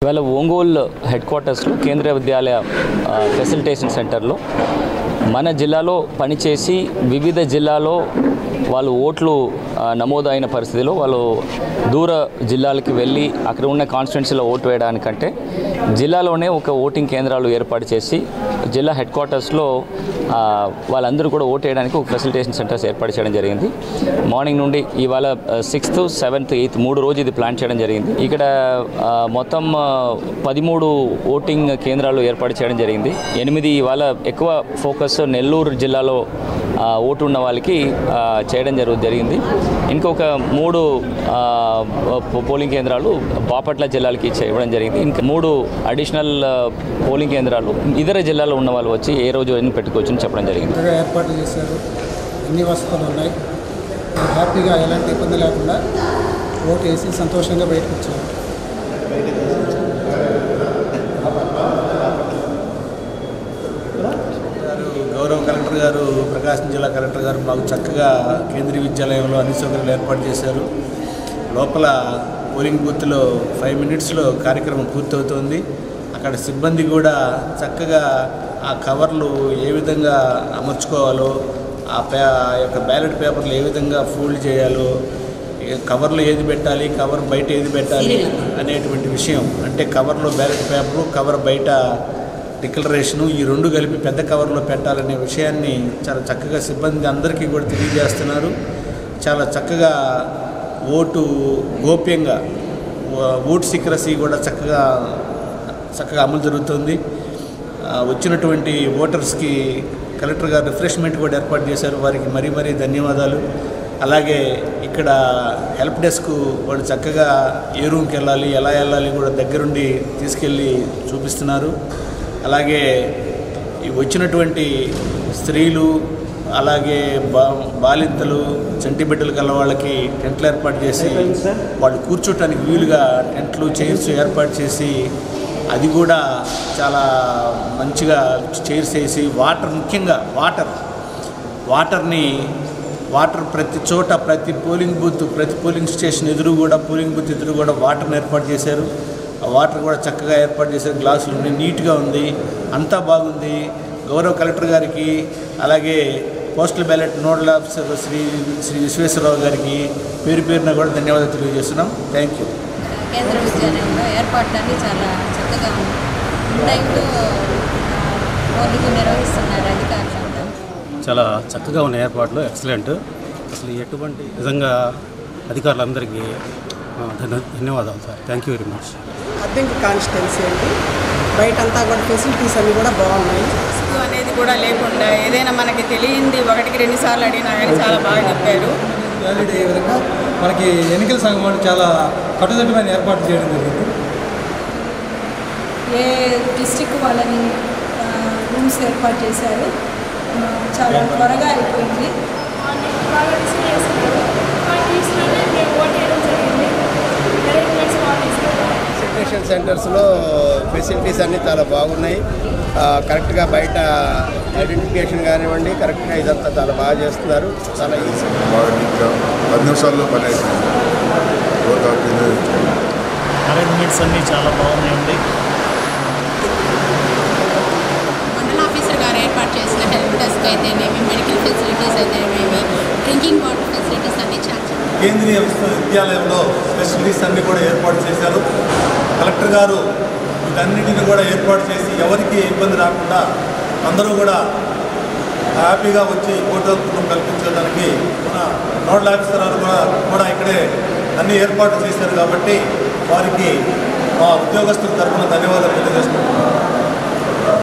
ఇవాళ ఒంగోలు హెడ్ క్వార్టర్స్లో కేంద్రీయ విద్యాలయ ఫెసిలిటేషన్ సెంటర్లో మన జిల్లాలో పనిచేసి వివిధ జిల్లాలో వాళ్ళు ఓట్లు నమోదైన పరిస్థితిలో వాళ్ళు దూర జిల్లాలకు వెళ్ళి అక్కడ ఉన్న కాన్స్టిట్యున్సీలో ఓటు వేయడానికంటే జిల్లాలోనే ఒక ఓటింగ్ కేంద్రాలు ఏర్పాటు చేసి జిల్లా హెడ్ క్వార్టర్స్లో వాళ్ళందరూ కూడా ఓటు వేయడానికి ఒక ఫెసిలిటేషన్ సెంటర్స్ ఏర్పాటు చేయడం జరిగింది. మార్నింగ్ నుండి ఇవాళ 6th, 7th, 8th 3 రోజు ఇది ప్లాన్ చేయడం జరిగింది. ఇక్కడ మొత్తం 13 ఓటింగ్ కేంద్రాలు ఏర్పాటు చేయడం జరిగింది. 8 ఇవాళ ఎక్కువ ఫోకస్ నెల్లూరు జిల్లాలో ఓటు ఉన్న వాళ్ళకి చేయడం జరిగింది. ఇంకొక 3 పోలింగ్ కేంద్రాలు బాపట్ల జిల్లాలకి ఇవ్వడం జరిగింది. ఇంకా 3 అడిషనల్ పోలింగ్ కేంద్రాలు ఇతర జిల్లాలో ఉన్న వాళ్ళు వచ్చి ఏ రోజు ఎన్ని పెట్టుకోవచ్చని చెప్పడం జరిగింది. ఏర్పాటు చేశారు, అన్ని వసతులు ఉన్నాయి, హ్యాపీగా ఎలాంటి ఇబ్బంది లేకుండా ఓటు వేసి సంతోషంగా బయటకు వచ్చారు. గౌరవ కలెక్టర్ గారు, ప్రకాశం జిల్లా కలెక్టర్ గారు మాకు చక్కగా కేంద్రీయ విద్యాలయంలో అన్ని సౌకర్యాలు ఏర్పాటు చేశారు. లోపల పోలింగ్ బూత్లో 5 minutesలో కార్యక్రమం పూర్తవుతోంది. అక్కడ సిబ్బంది కూడా చక్కగా ఆ కవర్లు ఏ విధంగా అమర్చుకోవాలో, ఆ యొక్క బ్యాలెట్ పేపర్లు ఏ విధంగా ఫోల్డ్ చేయాలో, కవర్లో ఏది పెట్టాలి, కవర్ బయట ఏది పెట్టాలి అనేటువంటి విషయం, అంటే కవర్లో బ్యాలెట్ పేపరు, కవర్ బయట డిక్లరేషను, ఈ 2 కలిపి పెద్ద కవర్లో పెట్టాలనే విషయాన్ని చాలా చక్కగా సిబ్బంది అందరికీ కూడా తెలియజేస్తున్నారు. చాలా చక్కగా ఓటు గోప్యంగా, ఓటు సీక్రసీ కూడా చక్కగా అమలు జరుగుతుంది. వచ్చినటువంటి ఓటర్స్కి కలెక్టర్ గారు రిఫ్రెష్మెంట్ కూడా ఏర్పాటు చేశారు. వారికి మరీ ధన్యవాదాలు. అలాగే ఇక్కడ హెల్ప్ డెస్క్ వాళ్ళు చక్కగా ఏ రూమ్కి వెళ్ళాలి, ఎలా వెళ్ళాలి కూడా దగ్గరుండి తీసుకెళ్ళి చూపిస్తున్నారు. అలాగే వచ్చినటువంటి స్త్రీలు, అలాగే బాలింతలు, చంటి బిడ్డలు కల వాళ్ళకి టెంట్లు ఏర్పాటు చేసి వాళ్ళు కూర్చోటానికి వీలుగా టెంట్లు, చైర్స్ ఏర్పాటు చేసి, అది కూడా చాలా మంచిగా చైర్స్ వేసి, ముఖ్యంగా వాటర్ ప్రతి చోట, ప్రతి పోలింగ్ బూత్, ప్రతి పోలింగ్ స్టేషన్ ఎదురు కూడా, పోలింగ్ బూత్ ఎదురు కూడా వాటర్ని ఏర్పాటు చేశారు. ఆ వాటర్ కూడా చక్కగా ఏర్పాటు చేశారు. గ్లాసులు ఉన్నాయి, నీట్గా ఉంది, అంతా బాగుంది. గౌరవ కలెక్టర్ గారికి, అలాగే postal ballot nodal officer Shri Visweswararao గారికి పేరున కూడా ధన్యవాదాలు తెలియజేస్తున్నాం. Thank you. కేంద్ర విద్యాలయంలో ఏర్పాట్లన్నీ చాలా చక్కగా ఉంది. టైంలో పోలింగ్ నిర్వహిస్తున్నారు అధికారులంతా. చాలా చక్కగా ఉన్న ఏర్పాట్లు, ఎక్సలెంట్. అసలు ఎటువంటి నిజంగా అధికారులందరికీ ధన్యవాదాలు sir. Thank you very much. Addanki constituency అండి, బయటంతా కూడా ఫెసిలిటీస్ అన్నీ కూడా బాగున్నాయి. అనేది కూడా లేకుండా ఏదైనా మనకి తెలియంది 1కి 2 సార్లు అడిగినా కానీ చాలా బాగా చెప్పారు. ఈ విధంగా మనకి ఎన్నికల సంఘం వాళ్ళు చాలా కట్టుదిట్టమైన ఏర్పాటు చేయడం జరిగింది. ఏ డిస్టిక్ వాళ్ళని రూమ్స్ ఏర్పాటు చేశారు, చాలా త్వరగా అయిపోయింది. ఫెసిలిటేషన్ సెంటర్స్లో ఫెసిలిటీస్ అన్నీ చాలా బాగున్నాయి. కరెక్ట్గా బయట ఐడెంటిఫికేషన్ కానివ్వండి, కరెక్ట్గా ఇదంతా చాలా బాగా చేస్తున్నారు. చాలా ఈజీ, బాగా నీట్గా 10 నిమిషాల్లో పని అయిపోయింది. అరేంజ్మెంట్స్ అన్నీ చాలా బాగున్నాయండి. మండల ఆఫీసర్ గారు ఏర్పాటు చేసిన హెల్ప్ డెస్క్ అయితేనేమి, మెడికల్ ఫెసిలిటీస్ అయితేనేమి, డ్రింకింగ్ వాటర్ ఫెసిలిటీస్ అన్నీ చాలా కేంద్రీయ విశ్వవిద్యాలయంలో ఫెసిలిటీస్ అన్నీ కూడా ఏర్పాటు చేశారు. కలెక్టర్ గారు వీటన్నిటిని కూడా ఏర్పాటు చేసి ఎవరికి ఇబ్బంది రాకుండా అందరూ కూడా హ్యాపీగా వచ్చి ఓటు కల్పించడానికి మన నోడల్ ఆఫీసర్ కూడా ఇక్కడే అన్ని ఏర్పాట్లు చేశారు. కాబట్టి వారికి మా ఉద్యోగస్తుల తరఫున ధన్యవాదాలు తెలియజేస్తున్నాను.